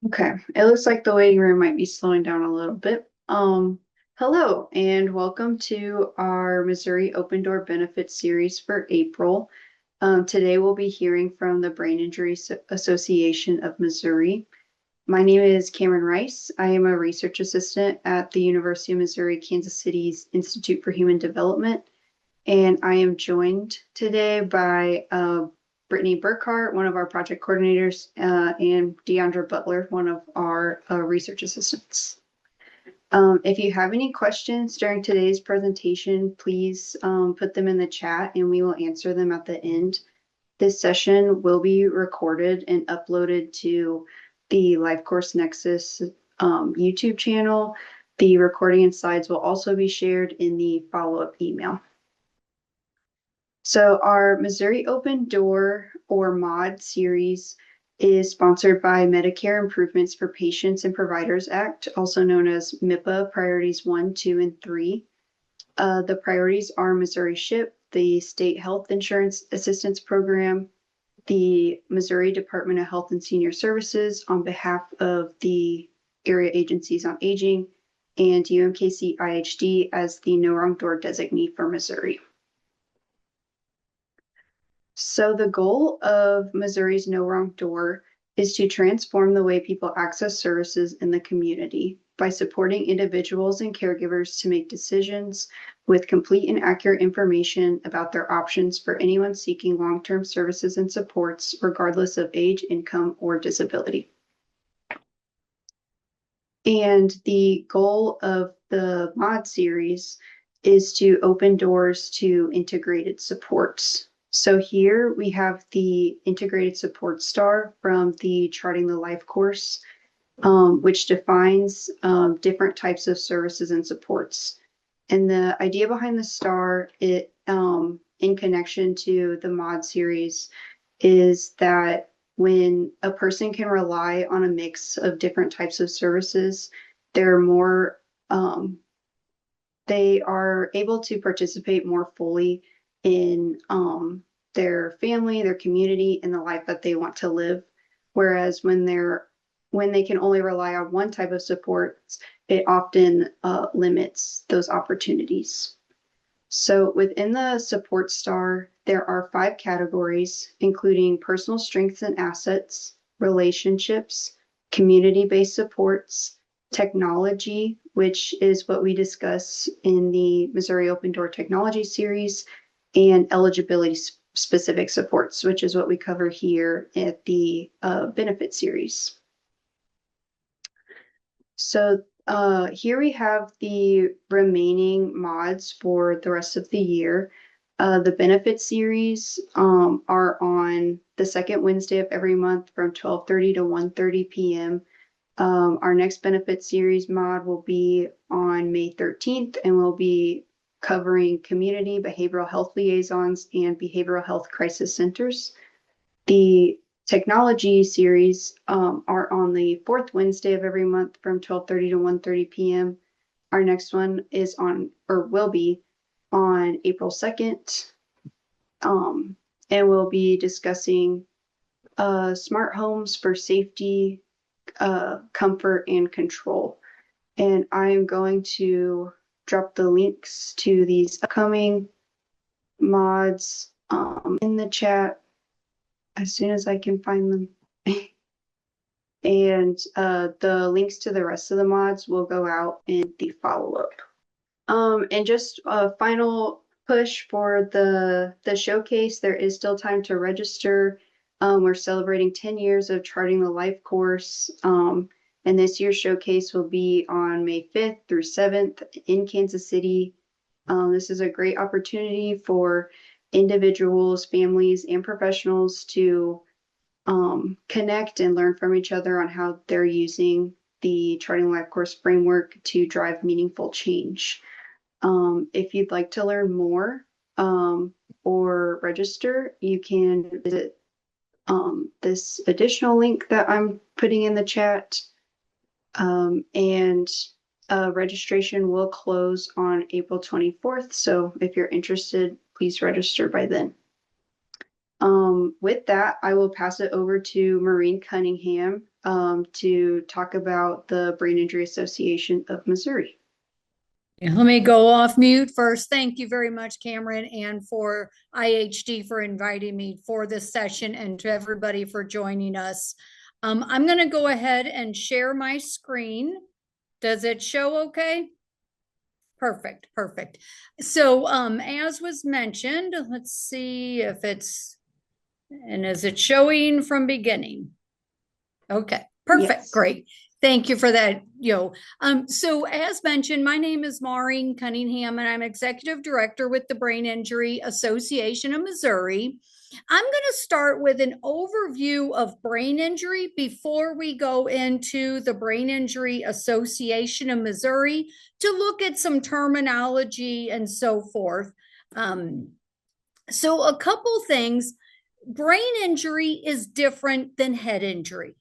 Okay, it looks like the waiting room might be slowing down a little bit. Hello and welcome to our Missouri Open Door Benefit Series for April. Today we'll be hearing from the Brain Injury Association of Missouri. My name is Cameron Rice. I am a research assistant at the University of Missouri Kansas City's Institute for Human Development, and I am joined today by Brittany Burkhart, one of our project coordinators, and Deandra Butler, one of our research assistants. If you have any questions during today's presentation, please put them in the chat and we will answer them at the end. This session will be recorded and uploaded to the Life Course Nexus YouTube channel. The recording and slides will also be shared in the follow-up email. So our Missouri Open Door or MOD series is sponsored by Medicare Improvements for Patients and Providers Act, also known as MIPA Priorities 1, 2, and 3. The priorities are Missouri SHIP, the State Health Insurance Assistance Program, the Missouri Department of Health and Senior Services on behalf of the area agencies on aging, and UMKC IHD as the No Wrong Door designee for Missouri. So the goal of Missouri's No Wrong Door is to transform the way people access services in the community by supporting individuals and caregivers to make decisions with complete and accurate information about their options for anyone seeking long-term services and supports, regardless of age, income, or disability. And the goal of the MOD series is to open doors to integrated supports. So here we have the integrated support star from the Charting the Life course, which defines different types of services and supports. And the idea behind the star, in connection to the MOD series, is that when a person can rely on a mix of different types of services, they're more they are able to participate more fully in their family, their community, and the life that they want to live. Whereas when they can only rely on one type of support, it often limits those opportunities. So within the support star, there are 5 categories, including personal strengths and assets, relationships, community-based supports, technology, which is what we discuss in the Missouri Open Door Technology series, and eligibility specific supports, which is what we cover here at the benefit series. So here we have the remaining mods for the rest of the year. The benefit series are on the second Wednesday of every month from 12:30 to 1:30 p.m. Our next benefit series mod will be on May 13th, and we'll be covering community behavioral health liaisons and behavioral health crisis centers. The technology series are on the fourth Wednesday of every month from 12:30 to 1:30 p.m. Our next one is on, or will be, on April 2nd. And we'll be discussing smart homes for safety, comfort, and control. And I am going to drop the links to these upcoming mods in the chat as soon as I can find them. And the links to the rest of the mods will go out in the follow-up. And just a final push for the showcase, there is still time to register. We're celebrating 10 years of Charting the Life course. And this year's showcase will be on May 5th through 7th in Kansas City. This is a great opportunity for individuals, families, and professionals to connect and learn from each other on how they're using the Charting Life course framework to drive meaningful change. If you'd like to learn more or register, you can visit this additional link that I'm putting in the chat. And registration will close on April 24th. So if you're interested, please register by then. With that, I will pass it over to Maureen Cunningham to talk about the Brain Injury Association of Missouri. Let me go off mute first. Thank you very much, Cameron, and for IHD for inviting me for this session, and to everybody for joining us. I'm going to go ahead and share my screen. Does it show okay? Perfect, perfect. So as was mentioned, let's see if and is it showing from beginning? Okay, perfect, Yes. great. Thank you for that, So as mentioned, my name is Maureen Cunningham, and I'm Executive Director with the Brain Injury Association of Missouri. I'm going to start with an overview of brain injury before we go into the Brain Injury Association of Missouri to look at some terminology and so forth. So a couple things. Brain injury is different than head injury.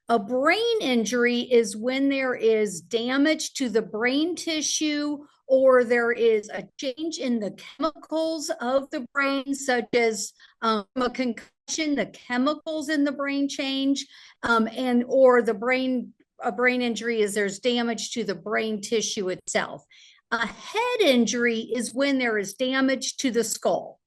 A brain injury is when there is damage to the brain tissue or there is a change in the chemicals of the brain, such as a concussion, the chemicals in the brain change, or a brain injury is there's damage to the brain tissue itself. A head injury is when there is damage to the skull.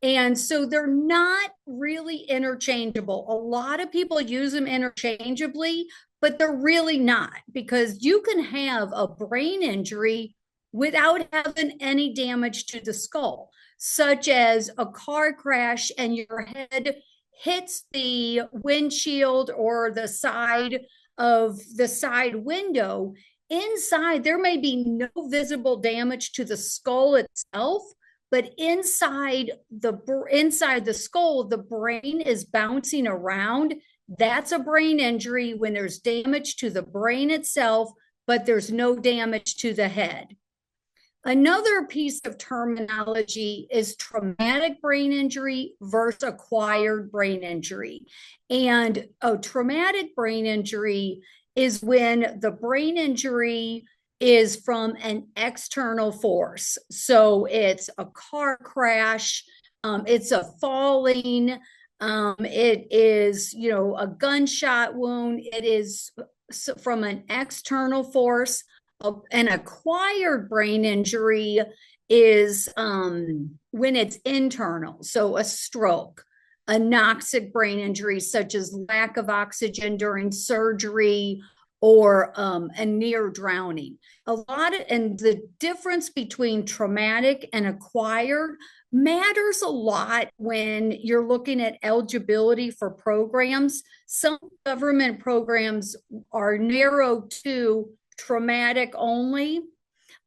And so they're not really interchangeable. A lot of people use them interchangeably, but they're really not, because you can have a brain injury without having any damage to the skull, such as a car crash and your head hits the windshield or the side of the side window. Inside, there may be no visible damage to the skull itself, but inside the skull, the brain is bouncing around. That's a brain injury when there's damage to the brain itself, but there's no damage to the head. Another piece of terminology is traumatic brain injury versus acquired brain injury. And a traumatic brain injury is when the brain injury is from an external force. So it's a car crash, it's a falling, it is, a gunshot wound. It is from an external force. An acquired brain injury is when it's internal. So a stroke, anoxic brain injury, such as lack of oxygen during surgery, or a near drowning. And the difference between traumatic and acquired matters a lot when you're looking at eligibility for programs. Some government programs are narrow to traumatic only.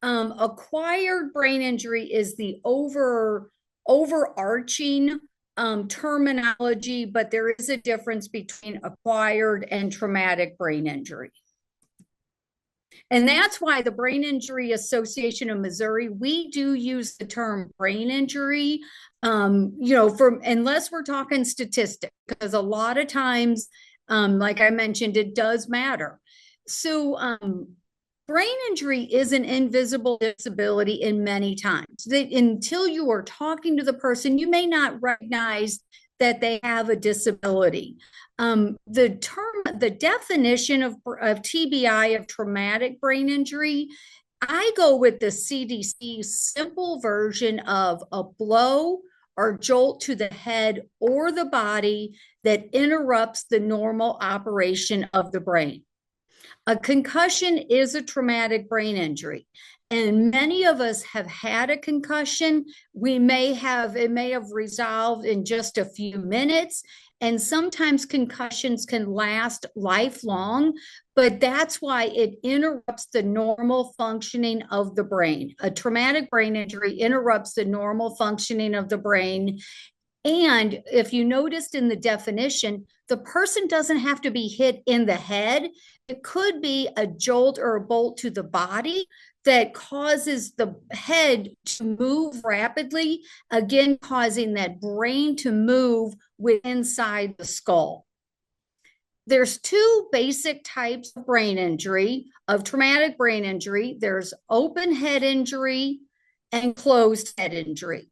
Acquired brain injury is the overarching terminology, but there is a difference between acquired and traumatic brain injury. And that's why the Brain Injury Association of Missouri, we do use the term brain injury, unless we're talking statistics, because a lot of times, like I mentioned, it does matter. So brain injury is an invisible disability in many times. Until you are talking to the person, you may not recognize that they have a disability. The definition of TBI, of traumatic brain injury, I go with the CDC simple version of a blow or jolt to the head or the body that interrupts the normal operation of the brain. A concussion is a traumatic brain injury. And many of us have had a concussion. It may have resolved in just a few minutes. And sometimes concussions can last lifelong, but that's why it interrupts the normal functioning of the brain. A traumatic brain injury interrupts the normal functioning of the brain. And if you noticed in the definition, the person doesn't have to be hit in the head. It could be a jolt or a bolt to the body that causes the head to move rapidly, again, causing that brain to move inside the skull. There's two basic types of brain injury, of traumatic brain injury. There's open head injury and closed head injury.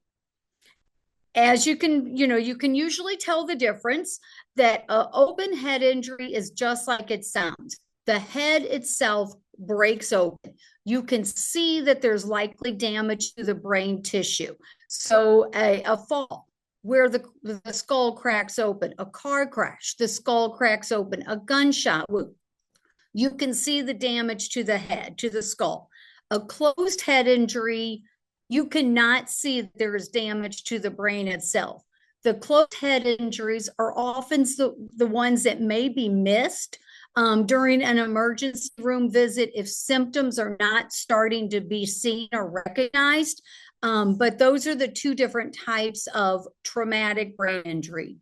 As you can, you can usually tell the difference that an open head injury is just like it sounds. The head itself breaks open. You can see that there's likely damage to the brain tissue. So a fall where the skull cracks open, a car crash, the skull cracks open, a gunshot wound, you can see the damage to the head, to the skull. A closed head injury, you cannot see that there is damage to the brain itself. The closed head injuries are often the ones that may be missed during an emergency room visit if symptoms are not starting to be seen or recognized. But those are the two different types of traumatic brain injury.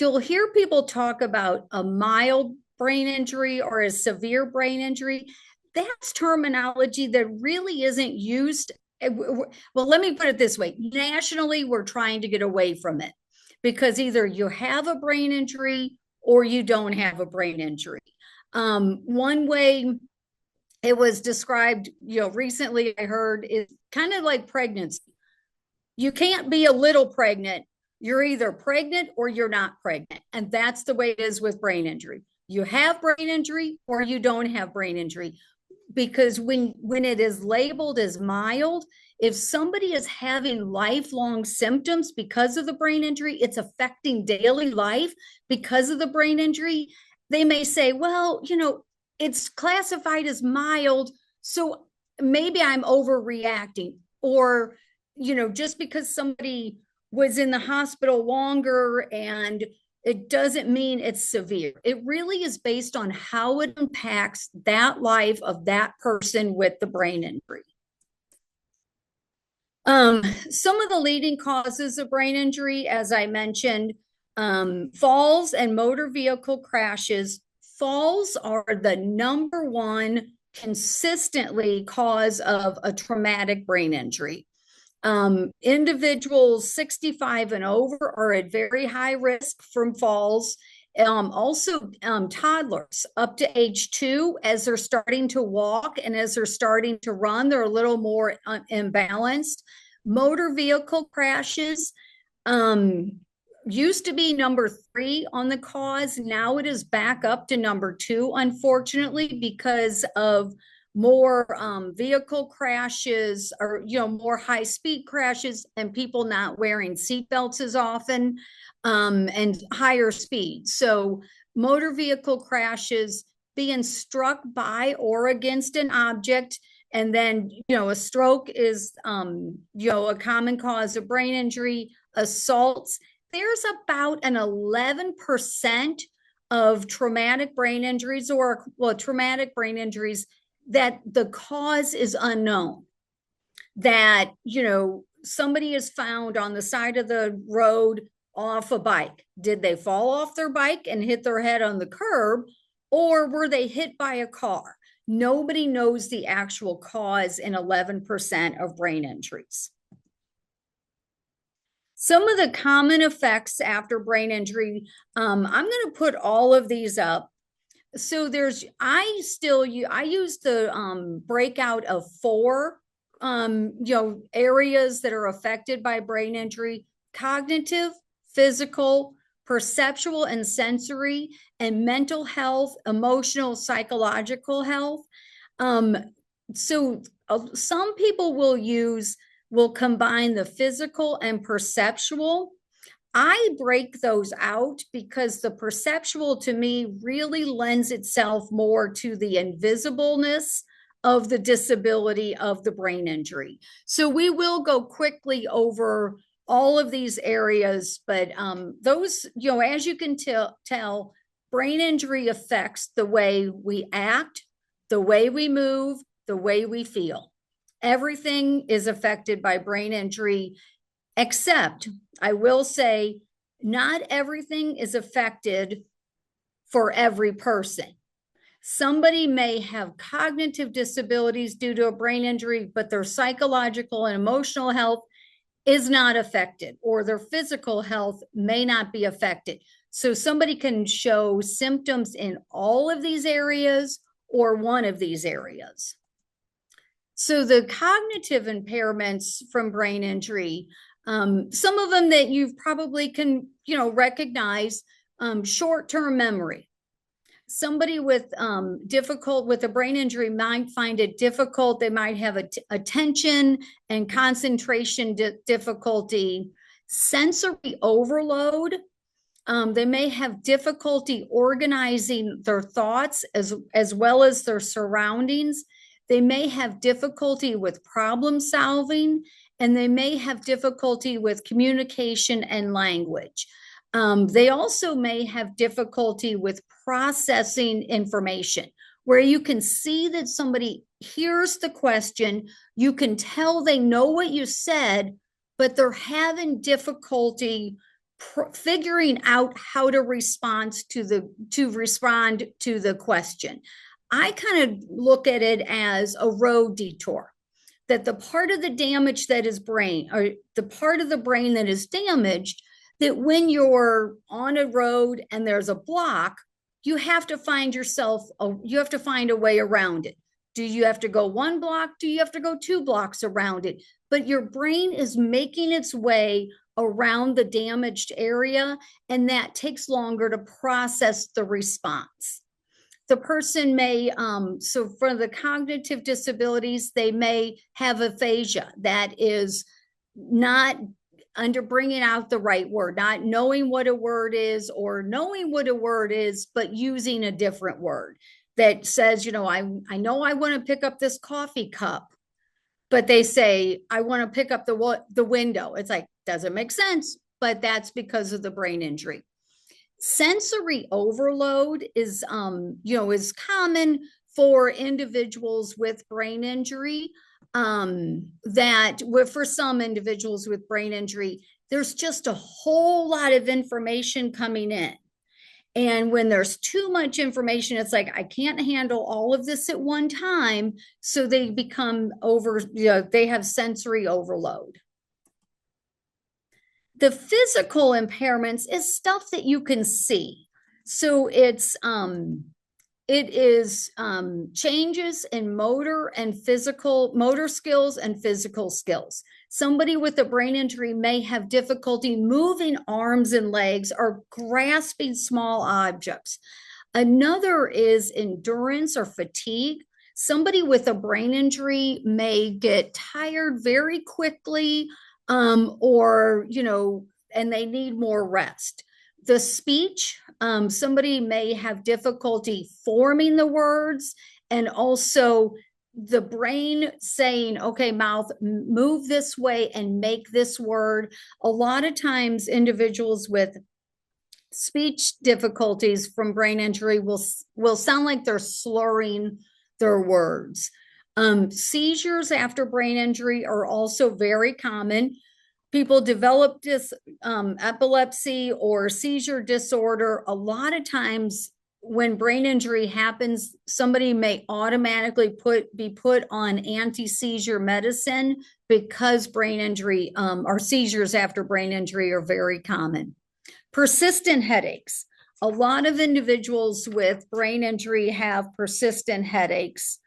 You'll hear people talk about a mild brain injury or a severe brain injury. That's terminology that really isn't used. Well, let me put it this way. Nationally, we're trying to get away from it because either you have a brain injury or you don't have a brain injury. One way it was described, recently I heard is kind of like pregnancy. You can't be a little pregnant. You're either pregnant or you're not pregnant. And that's the way it is with brain injury. You have brain injury or you don't have brain injury. Because when it is labeled as mild, if somebody is having lifelong symptoms because of the brain injury, it's affecting daily life because of the brain injury, they may say, well, it's classified as mild, so maybe I'm overreacting. Or, just because somebody was in the hospital longer and it doesn't mean it's severe. It really is based on how it impacts that life of that person with the brain injury. Some of the leading causes of brain injury, as I mentioned, falls and motor vehicle crashes. Falls are the number one consistently cause of a traumatic brain injury. Individuals 65 and over are at very high risk from falls. Also, toddlers up to age 2, as they're starting to walk and as they're starting to run, they're a little more imbalanced. Motor vehicle crashes used to be number 3 on the cause. Now it is back up to number 2, unfortunately, because of more vehicle crashes or more high-speed crashes and people not wearing seatbelts as often, and higher speed. So motor vehicle crashes, being struck by or against an object, and then a stroke is a common cause of brain injury. Assaults, there's about an 11% of traumatic brain injuries that the cause is unknown, that somebody is found on the side of the road off a bike. Did they fall off their bike and hit their head on the curb, or were they hit by a car? Nobody knows the actual cause in 11% of brain injuries. Some of the common effects after brain injury, I'm going to put all of these up. So I use the breakout of 4 areas that are affected by brain injury: cognitive, physical, perceptual and sensory, and mental health, emotional, psychological health. So some people will combine the physical and perceptual. I break those out because the perceptual to me really lends itself more to the invisibleness of the disability of the brain injury. So we will go quickly over all of these areas, but those, as you can tell, brain injury affects the way we act, the way we move, the way we feel. Everything is affected by brain injury, except I will say not everything is affected for every person. Somebody may have cognitive disabilities due to a brain injury, but their psychological and emotional health is not affected, or their physical health may not be affected. So somebody can show symptoms in all of these areas or one of these areas. So the cognitive impairments from brain injury, Some of them that you probably can, recognize, short-term memory. Somebody with with a brain injury might find it difficult. They might have attention and concentration difficulty, sensory overload. They may have difficulty organizing their thoughts as well as their surroundings. They may have difficulty with problem solving, and they may have difficulty with communication and language. They also may have difficulty with processing information, where you can see that somebody hears the question, you can tell they know what you said, but they're having difficulty figuring out how to respond to the question. I kind of look at it as a road detour, that the part of the damage that is brain, or the part of the brain that is damaged, that when you're on a road and there's a block, you have to find a way around it. Do you have to go 1 block? Do you have to go 2 blocks around it? But your brain is making its way around the damaged area, and that takes longer to process the response. The person may, so for the cognitive disabilities, they may have aphasia, that is not under bringing out the right word, not knowing what a word is, or knowing what a word is, but using a different word that says, I know I want to pick up this coffee cup, but they say, I want to pick up the window. It's like, doesn't make sense, but that's because of the brain injury. Sensory overload is common for individuals with brain injury. For some individuals with brain injury, there's just a whole lot of information coming in. And when there's too much information, it's like, I can't handle all of this at one time. So they become they have sensory overload. The physical impairments is stuff that you can see. So it is changes in motor skills and physical skills. Somebody with a brain injury may have difficulty moving arms and legs or grasping small objects. Another is endurance or fatigue. Somebody with a brain injury may get tired very quickly, and they need more rest. The speech, somebody may have difficulty forming the words, and also the brain saying, okay, mouth, move this way and make this word. A lot of times individuals with speech difficulties from brain injury will sound like they're slurring their words. Seizures after brain injury are also very common. People develop this epilepsy or seizure disorder. A lot of times when brain injury happens, somebody may automatically be put on anti-seizure medicine, because brain injury or seizures after brain injury are very common. Persistent headaches. A lot of individuals with brain injury have persistent headaches.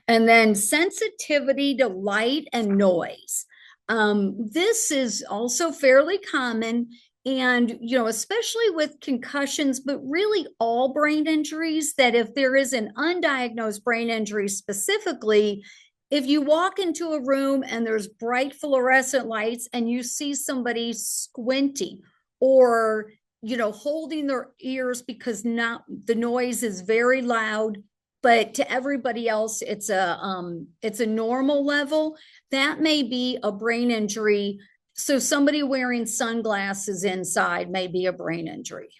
And then sensitivity to light and noise. This is also fairly common, and, especially with concussions, but really all brain injuries, that if there is an undiagnosed brain injury specifically, if you walk into a room and there's bright fluorescent lights and you see somebody squinting or, holding their ears because the noise is very loud, but to everybody else, it's a normal level, that may be a brain injury. So somebody wearing sunglasses inside may be a brain injury.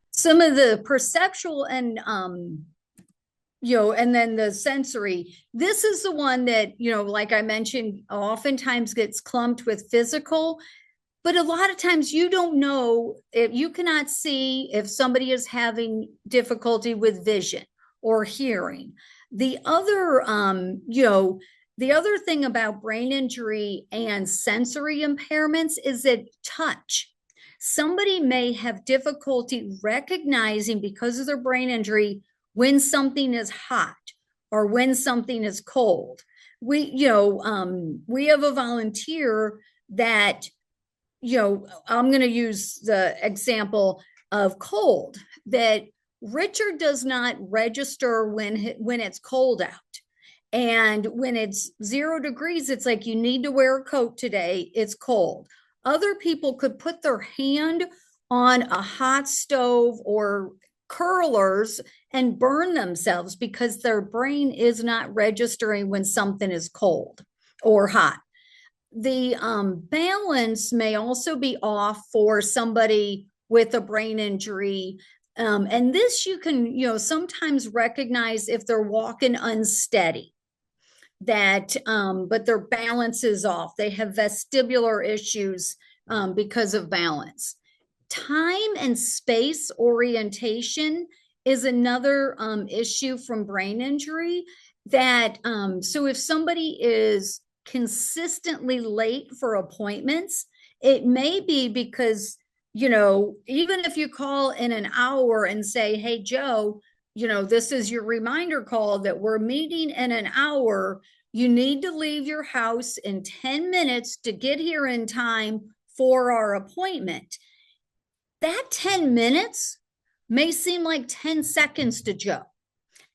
Some of the perceptual and, and then the sensory, this is the one that, like I mentioned, oftentimes gets clumped with physical. But a lot of times you don't know, if you cannot see if somebody is having difficulty with vision or hearing. The other, the other thing about brain injury and sensory impairments is that touch. Somebody may have difficulty recognizing, because of their brain injury, when something is hot or when something is cold. we have a volunteer that, I'm going to use the example of cold, that Richard does not register when it's cold out. And when it's 0 degrees, it's like, you need to wear a coat today. It's cold. Other people could put their hand on a hot stove or curlers and burn themselves because their brain is not registering when something is cold or hot. The balance may also be off for somebody with a brain injury. And this you can, sometimes recognize if they're walking unsteady, that but their balance is off. They have vestibular issues because of balance. Time and space orientation is another issue from brain injury. That so if somebody is consistently late for appointments, it may be because, even if you call in an hour and say, hey, Joe, this is your reminder call that we're meeting in an hour. You need to leave your house in 10 minutes to get here in time for our appointment. That 10 minutes may seem like 10 seconds to Joe.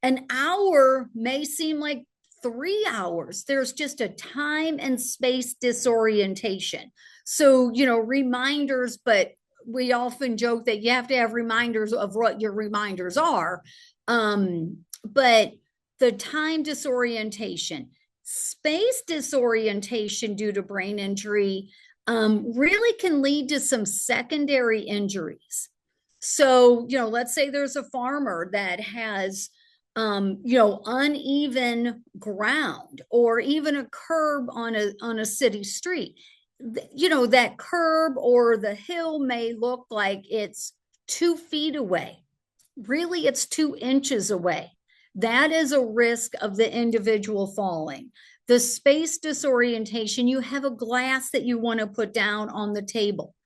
An hour may seem like 3 hours. There's just a time and space disorientation. So, reminders, but we often joke that you have to have reminders of what your reminders are. But the time disorientation, space disorientation due to brain injury really can lead to some secondary injuries. So, let's say there's a farmer that has, uneven ground or even a curb on a city street. That curb or the hill may look like it's 2 feet away. Really, it's 2 inches away. That is a risk of the individual falling. The space disorientation, you have a glass that you want to put down on the table.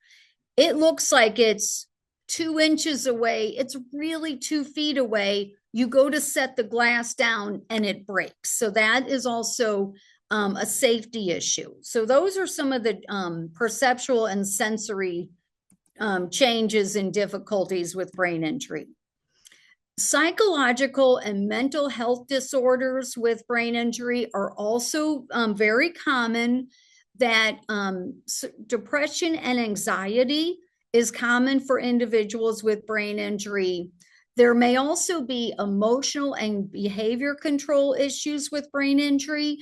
It looks like it's 2 inches away. It's really 2 feet away. You go to set the glass down and it breaks. So that is also a safety issue. So those are some of the perceptual and sensory changes and difficulties with brain injury. Psychological and mental health disorders with brain injury are also very common. That depression and anxiety is common for individuals with brain injury. There may also be emotional and behavior control issues with brain injury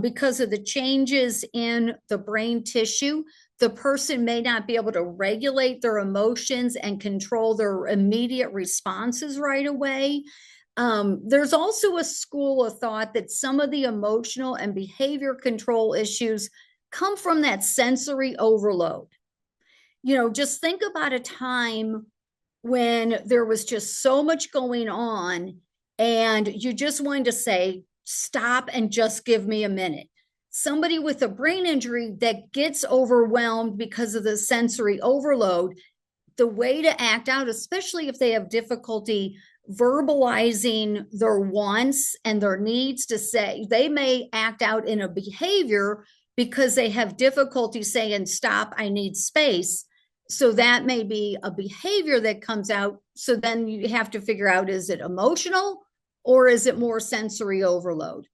because of the changes in the brain tissue. The person may not be able to regulate their emotions and control their immediate responses right away. There's also a school of thought that some of the emotional and behavior control issues come from that sensory overload. Just think about a time when there was just so much going on and you just wanted to say, stop and just give me a minute. Somebody with a brain injury that gets overwhelmed because of the sensory overload, the way to act out, especially if they have difficulty verbalizing their wants and their needs to say, they may act out in a behavior because they have difficulty saying, stop, I need space. So that may be a behavior that comes out. So then you have to figure out, is it emotional or is it more sensory overload?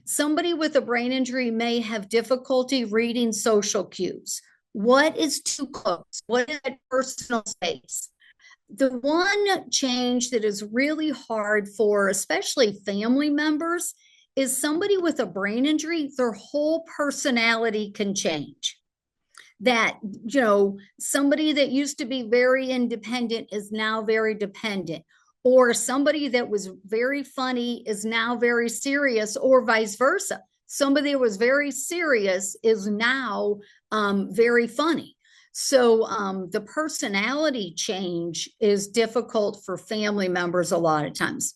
Somebody with a brain injury may have difficulty reading social cues. What is too close? What is that personal space? The one change that is really hard for especially family members is somebody with a brain injury, their whole personality can change. That, somebody that used to be very independent is now very dependent, or somebody that was very funny is now very serious, or vice versa. Somebody that was very serious is now very funny. So the personality change is difficult for family members a lot of times.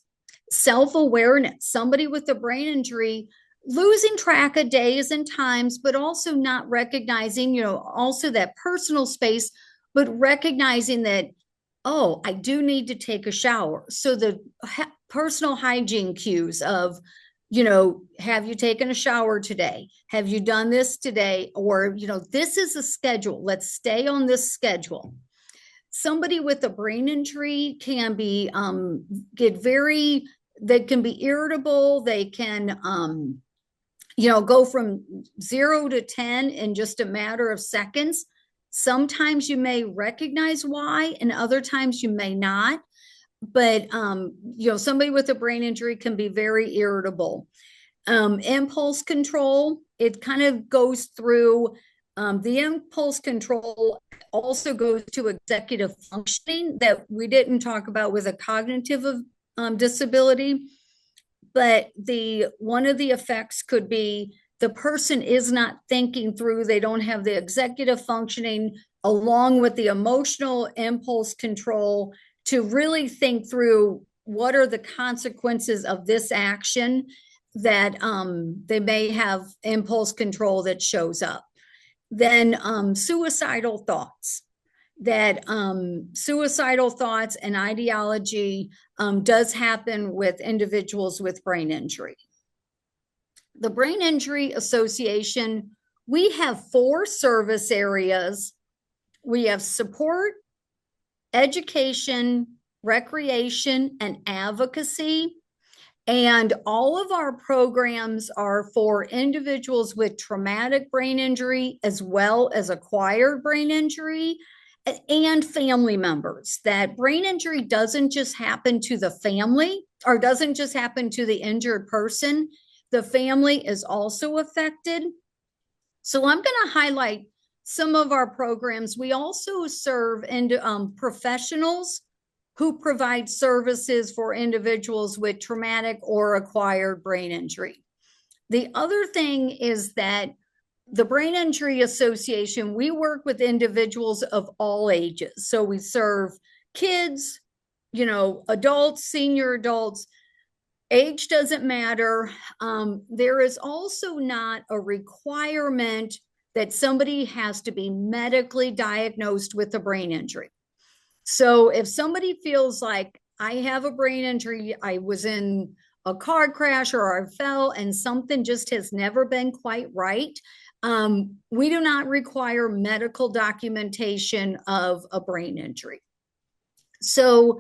Self-awareness, somebody with a brain injury losing track of days and times, but also not recognizing, also that personal space, but recognizing that, oh, I do need to take a shower. So the personal hygiene cues of have you taken a shower today? Have you done this today? Or, this is a schedule. Let's stay on this schedule. Somebody with a brain injury can be they can be irritable. They can go from 0 to 10 in just a matter of seconds. Sometimes you may recognize why, and other times you may not. But somebody with a brain injury can be very irritable. Impulse control, it kind of goes through the impulse control also goes to executive functioning that we didn't talk about with a cognitive disability. But one of the effects could be the person is not thinking through, they don't have the executive functioning along with the emotional impulse control to really think through what are the consequences of this action, that they may have impulse control that shows up. Then suicidal thoughts, that suicidal thoughts and ideology does happen with individuals with brain injury. The Brain Injury Association, we have 4 service areas. We have support, education, recreation, and advocacy. And all of our programs are for individuals with traumatic brain injury as well as acquired brain injury and family members. That brain injury doesn't just happen to the family or doesn't just happen to the injured person. The family is also affected. So I'm going to highlight some of our programs. We also serve professionals who provide services for individuals with traumatic or acquired brain injury. The other thing is that the Brain Injury Association, we work with individuals of all ages. So we serve kids, adults, senior adults. Age doesn't matter. There is also not a requirement that somebody has to be medically diagnosed with a brain injury. So if somebody feels like I have a brain injury, I was in a car crash or I fell and something just has never been quite right, we do not require medical documentation of a brain injury. So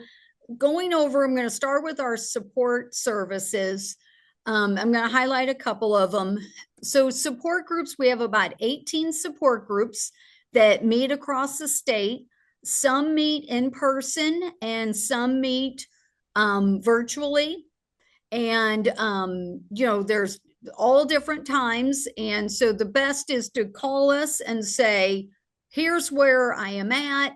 going over, I'm going to start with our support services. I'm going to highlight a couple of them. So support groups, we have about 18 support groups that meet across the state. Some meet in person and some meet virtually. And, there's all different times. And so the best is to call us and say, here's where I am at.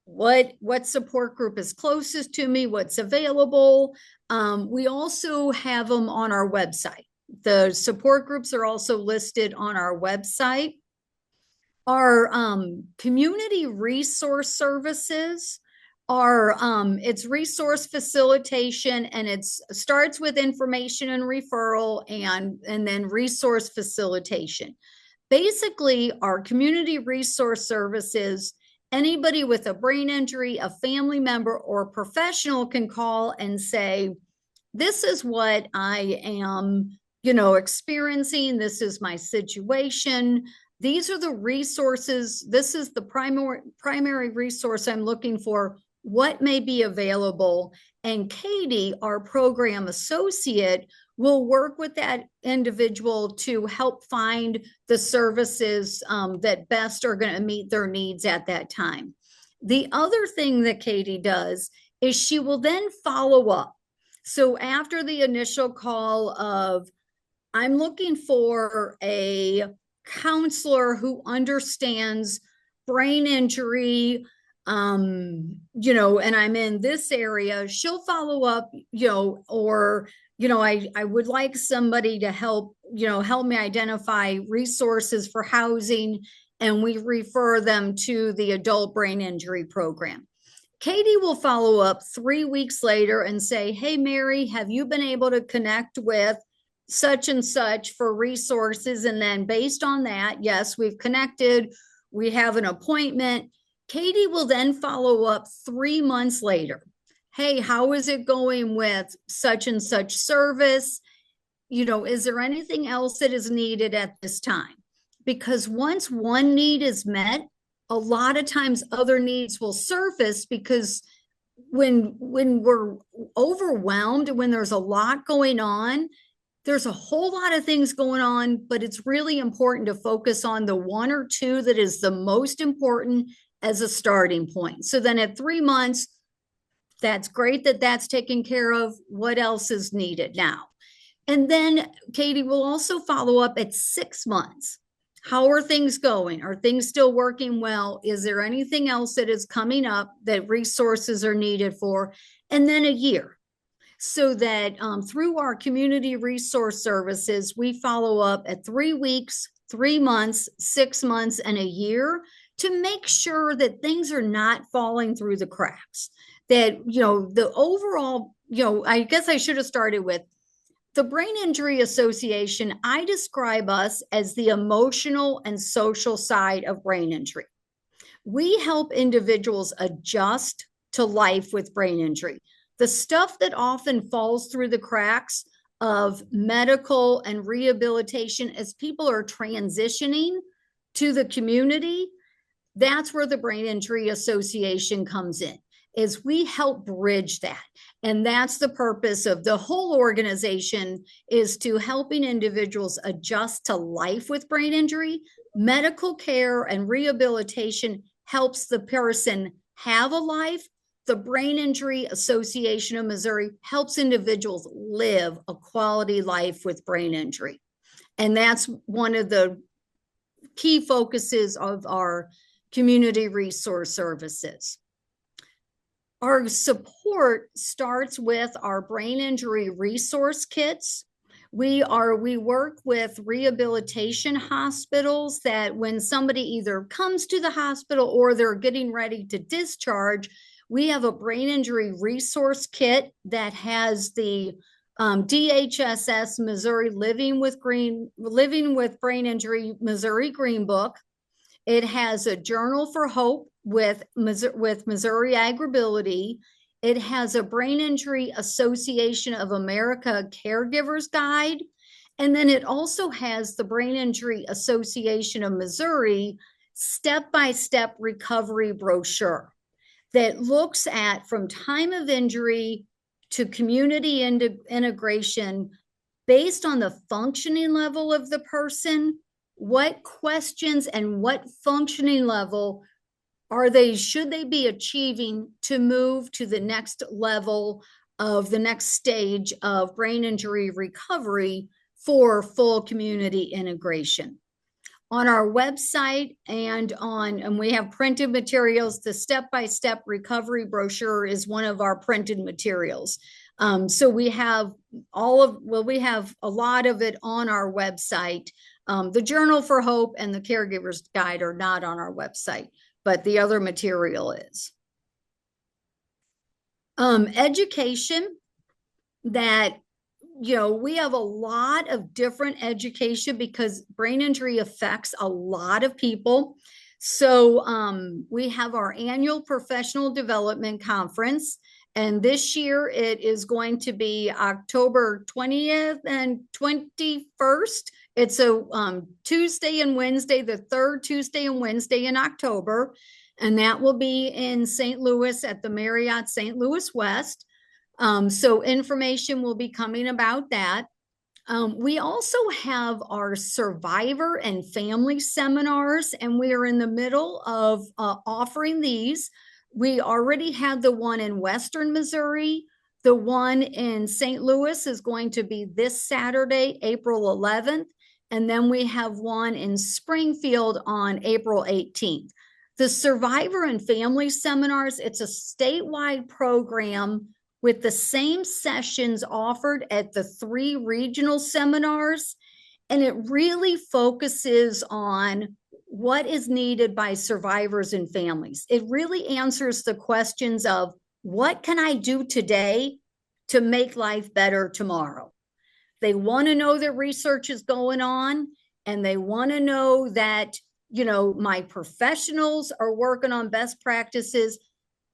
What support group is closest to me, what's available. We also have them on our website. The support groups are also listed on our website. Our community resource services are it's resource facilitation, and it starts with information and referral and then resource facilitation. Basically, our community resource services, anybody with a brain injury, a family member or professional can call and say, this is what I am, experiencing. This is my situation. These are the resources. This is the primary resource I'm looking for. What may be available? And Katie, our program associate, will work with that individual to help find the services that best are going to meet their needs at that time. The other thing that Katie does is she will then follow up. So after the initial call of, I'm looking for a counselor who understands brain injury, and I'm in this area, she'll follow up, or, I would like somebody to help me identify resources for housing, and we refer them to the adult brain injury program. Katie will follow up 3 weeks later and say, hey, Mary, have you been able to connect with such and such for resources? And then based on that, yes, we've connected, we have an appointment. Katie will then follow up 3 months later. Hey, how is it going with such and such service? is there anything else that is needed at this time? Because once one need is met, a lot of times other needs will surface, because when we're overwhelmed, when there's a lot going on, there's a whole lot of things going on, but it's really important to focus on the one or two that is the most important as a starting point. So then at 3 months, that's great that that's taken care of. What else is needed now? And then Katie will also follow up at 6 months. How are things going? Are things still working well? Is there anything else that is coming up that resources are needed for? And then a year. So that through our community resource services, we follow up at 3 weeks, 3 months, 6 months, and a year to make sure that things are not falling through the cracks. That, the overall, I guess I should have started with the Brain Injury Association. I describe us as the emotional and social side of brain injury. We help individuals adjust to life with brain injury. The stuff that often falls through the cracks of medical and rehabilitation as people are transitioning to the community, that's where the Brain Injury Association comes in, is we help bridge that. And that's the purpose of the whole organization, is to helping individuals adjust to life with brain injury. Medical care and rehabilitation helps the person have a life. The Brain Injury Association of Missouri helps individuals live a quality life with brain injury. And that's one of the key focuses of our community resource services. Our support starts with our brain injury resource kits. We work with rehabilitation hospitals that when somebody either comes to the hospital or they're getting ready to discharge, we have a brain injury resource kit that has the DHSS Missouri Living with Brain Injury Missouri Green Book. It has a Journal for Hope with Missouri Agribility. It has a Brain Injury Association of America Caregivers Guide. And then it also has the Brain Injury Association of Missouri step-by-step recovery brochure that looks at from time of injury to community integration based on the functioning level of the person. What questions and what functioning level should they be achieving to move to the next level of the next stage of brain injury recovery for full community integration? On our website and we have printed materials. The step-by-step recovery brochure is one of our printed materials. So we have we have a lot of it on our website. The Journal for Hope and the Caregiver's Guide are not on our website, but the other material is. Education, that we have a lot of different education because brain injury affects a lot of people. So we have our annual professional development conference, and this year it is going to be October 20th and 21st. It's a Tuesday and Wednesday, the third Tuesday and Wednesday in October, and that will be in St. Louis at the Marriott St. Louis West. So information will be coming about that. We also have our survivor and family seminars, and we are in the middle of offering these. We already had the one in Western Missouri. The one in St. Louis is going to be this Saturday, April 11th. And then we have one in Springfield on April 18th. The survivor and family seminars, it's a statewide program with the same sessions offered at the 3 regional seminars. And it really focuses on what is needed by survivors and families. It really answers the questions of, what can I do today to make life better tomorrow? They want to know that research is going on, and they want to know that, my professionals are working on best practices.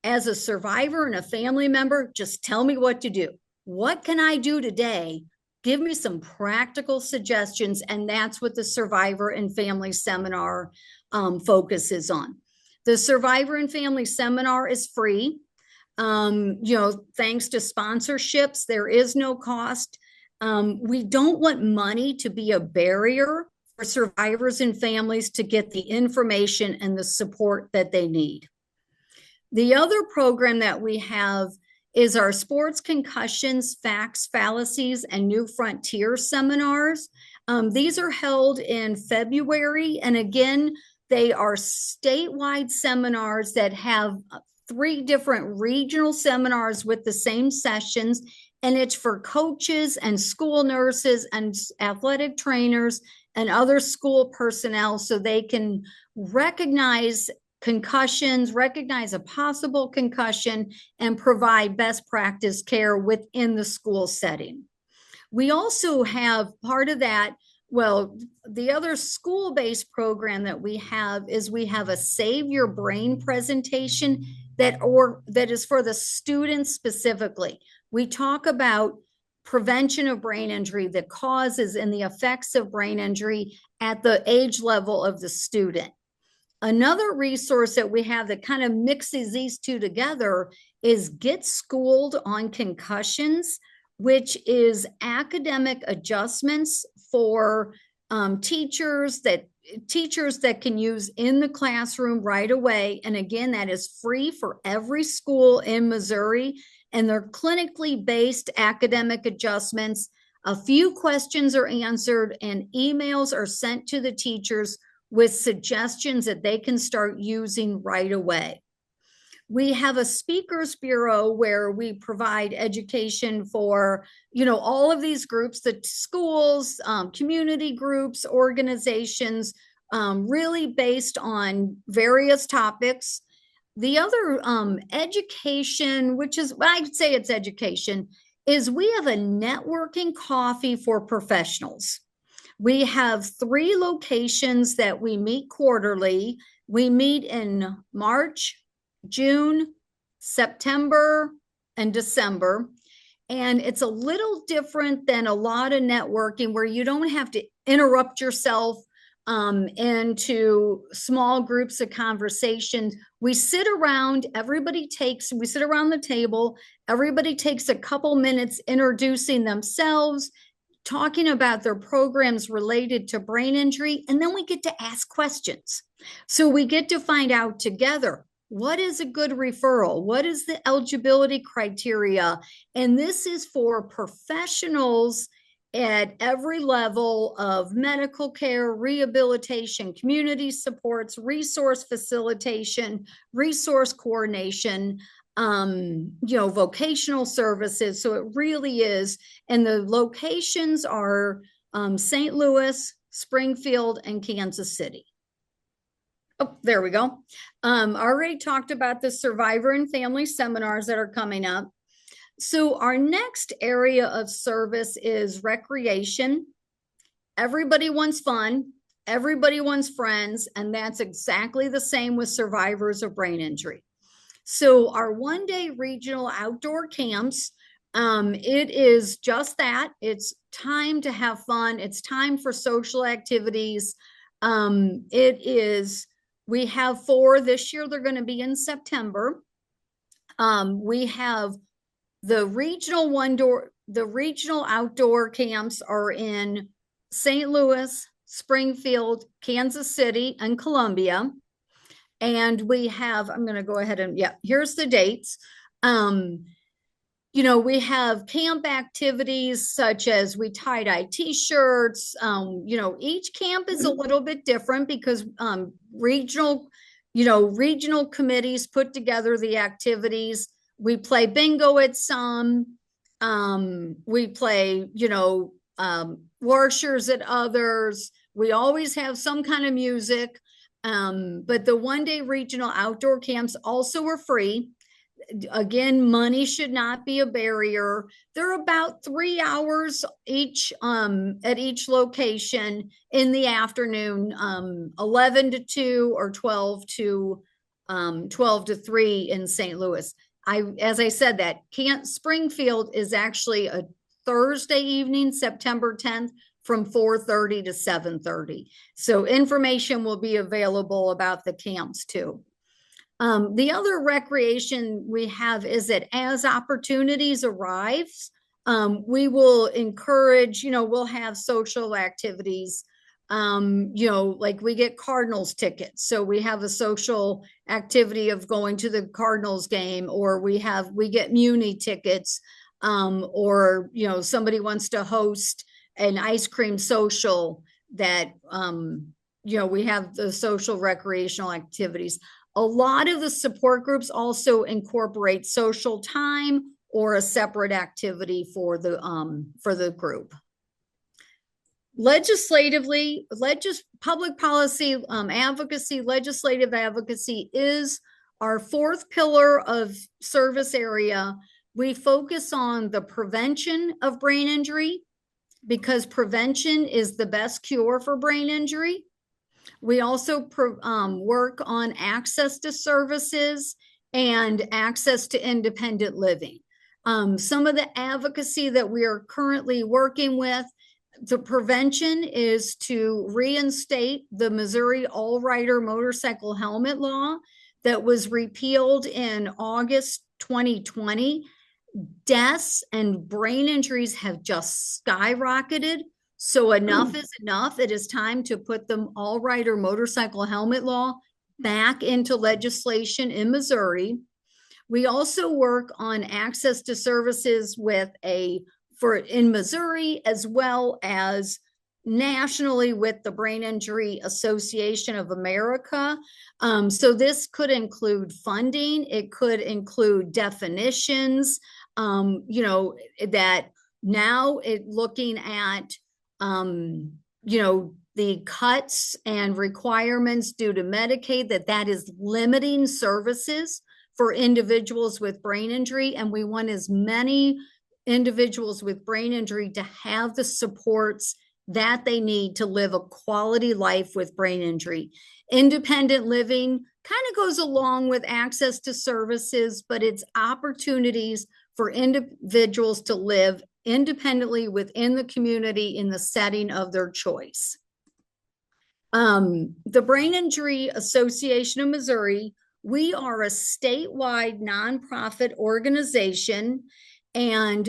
As a survivor and a family member, just tell me what to do. What can I do today Give me some practical suggestions. And that's what the Survivor and Family Seminar focuses on. The Survivor and Family Seminar is free. Thanks to sponsorships, there is no cost. We don't want money to be a barrier for survivors and families to get the information and the support that they need. The other program that we have is our Sports Concussions, Facts, Fallacies, and New Frontier seminars. These are held in February, and again, they are statewide seminars that have 3 different regional seminars with the same sessions, and it's for coaches and school nurses and athletic trainers and other school personnel so they can recognize concussions, recognize a possible concussion, and provide best practice care within the school setting. We also have part of that. Well, the other school-based program that we have is we have a Save Your Brain presentation that is for the students specifically. We talk about prevention of brain injury, the causes and the effects of brain injury at the age level of the student. Another resource that we have that kind of mixes these two together is Get Schooled on Concussions, which is academic adjustments for teachers that can use in the classroom right away. And again, that is free for every school in Missouri. And they're clinically based academic adjustments. A few questions are answered and emails are sent to the teachers with suggestions that they can start using right away. We have a speakers bureau where we provide education for, all of these groups, the schools, community groups, organizations, really based on various topics. The other education, which is, I'd say it's education, is we have a networking coffee for professionals. We have 3 locations that we meet quarterly. We meet in March, June, September, and December. And it's a little different than a lot of networking where you don't have to interrupt yourself into small groups of conversations. We sit around the table, everybody takes a couple minutes introducing themselves, talking about their programs related to brain injury, and then we get to ask questions. So we get to find out together, what is a good referral? What is the eligibility criteria? And this is for professionals at every level of medical care, rehabilitation, community supports, resource facilitation, resource coordination, vocational services. So it really is. And the locations are St. Louis, Springfield, and Kansas City. Oh, there we go. Already talked about the Survivor and Family seminars that are coming up. So our next area of service is recreation. Everybody wants fun. Everybody wants friends. And that's exactly the same with survivors of brain injury. So our 1-day regional outdoor camps, it is just that. It's time to have fun. It's time for social activities. We have 4 this year. They're going to be in September. We have the regional outdoor camps are in St. Louis, Springfield, Kansas City, and Columbia. And we have, I'm going to go ahead and, here's the dates. We have camp activities such as we tie-dye t-shirts. Each camp is a little bit different because regional committees put together the activities. We play bingo at some. We play, warshers at others. We always have some kind of music. But the 1-day regional outdoor camps also are free. Again, money should not be a barrier. They're about 3 hours each at each location in the afternoon, 11 to 2 or 12 to 3 in St. Louis. As I said, Springfield is actually a Thursday evening, September 10th, from 4:30 to 7:30. So information will be available about the camps too. The other recreation we have is that as opportunities arise, we will encourage, we'll have social activities. Like we get Cardinals tickets. So we have a social activity of going to the Cardinals game, or we get Muni tickets, or, somebody wants to host an ice cream social that, we have the social recreational activities. A lot of the support groups also incorporate social time or a separate activity for the group. Legislatively, public policy advocacy, legislative advocacy is our fourth pillar of service area. We focus on the prevention of brain injury because prevention is the best cure for brain injury. We also work on access to services and access to independent living. Some of the advocacy that we are currently working with, the prevention is to reinstate the Missouri all-rider motorcycle helmet law that was repealed in August 2020. Deaths and brain injuries have just skyrocketed. So enough is enough. It is time to put the all-rider motorcycle helmet law back into legislation in Missouri. We also work on access to services in Missouri, as well as nationally with the Brain Injury Association of America. So this could include funding. It could include definitions, that now looking at the cuts and requirements due to Medicaid, that is limiting services for individuals with brain injury. And we want as many individuals with brain injury to have the supports that they need to live a quality life with brain injury. Independent living kind of goes along with access to services, but it's opportunities for individuals to live independently within the community in the setting of their choice. The Brain Injury Association of Missouri, we are a statewide nonprofit organization, and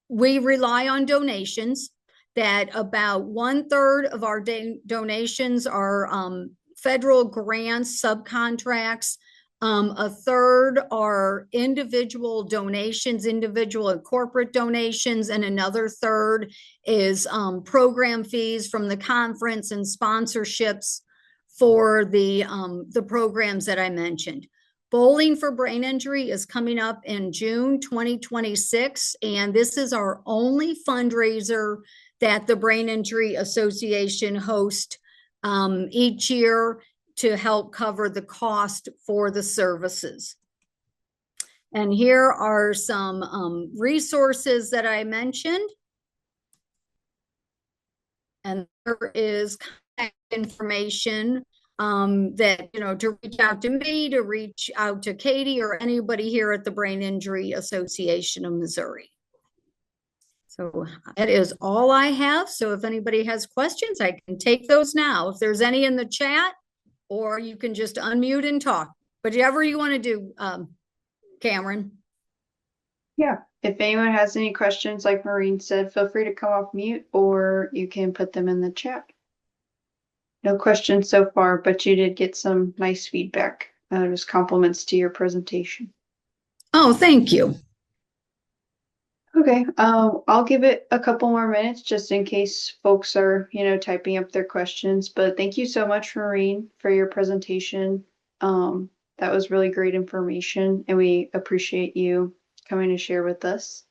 we rely on donations. That about 1/3 of our donations are federal grants, subcontracts. 1/3 are individual donations, individual and corporate donations, and another 1/3 is program fees from the conference and sponsorships for the programs that I mentioned. Bowling for Brain Injury is coming up in June 2026, and this is our only fundraiser that the Brain Injury Association hosts each year to help cover the cost for the services. And here are some resources that I mentioned. And there is contact information that, to reach out to me, to reach out to Katie, or anybody here at the Brain Injury Association of Missouri. So that is all I have. So if anybody has questions, I can take those now. If there's any in the chat, or you can just unmute and talk. Whatever you want to do, Cameron. Yeah, if anyone has any questions, like Maureen said, feel free to come off mute, or you can put them in the chat. No questions so far, but you did get some nice feedback. Just compliments to your presentation. Oh, thank you. Okay, I'll give it a couple more minutes just in case folks are, typing up their questions. But thank you so much, Maureen, for your presentation. That was really great information, and we appreciate you coming to share with us.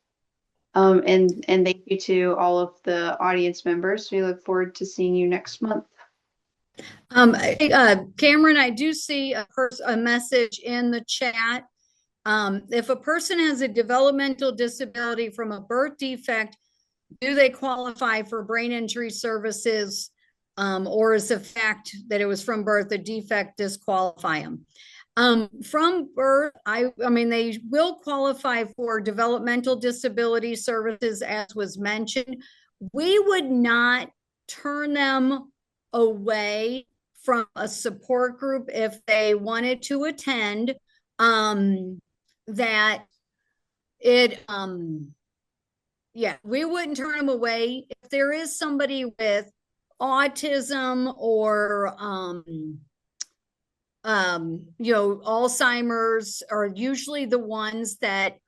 And thank you to all of the audience members. We look forward to seeing you next month. Cameron, I do see a message in the chat. If a person has a developmental disability from a birth defect, do they qualify for brain injury services, or is the fact that it was from birth a defect disqualify them? From birth, I mean, they will qualify for developmental disability services, as was mentioned. We would not turn them away from a support group if they wanted to attend. That it, yeah, we wouldn't turn them away. If there is somebody with autism or, Alzheimer's are usually the ones that,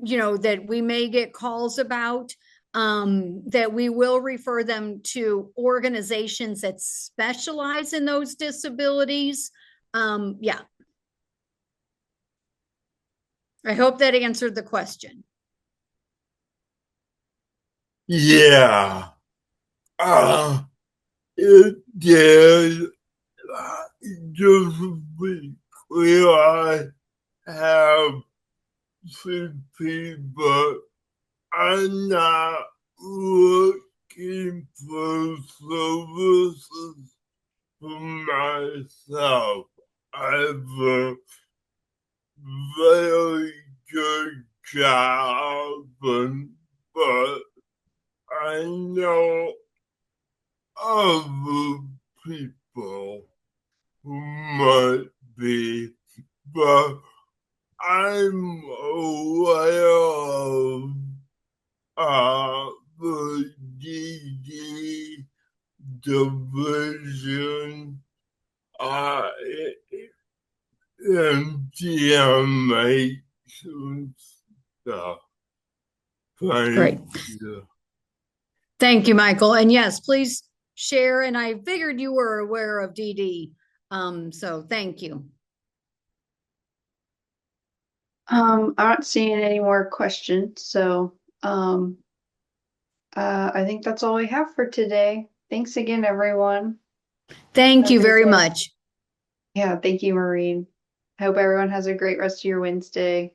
that we may get calls about, that we will refer them to organizations that specialize in those disabilities. Yeah, I hope that answered the question. Yeah, it did. Just to be clear, I have CP, but I'm not looking for services for myself. I have a very good job, but I know other people who might be, but I'm aware of the DD division uh, and DMH and stuff. Great. Thank you. Thank you, Michael. And yes, please share. And I figured you were aware of DD. So thank you. I'm not seeing any more questions, so I think that's all we have for today. Thanks again, everyone. Thank Have a you great very day. much. Yeah, thank you, Maureen. I hope everyone has a great rest of your Wednesday.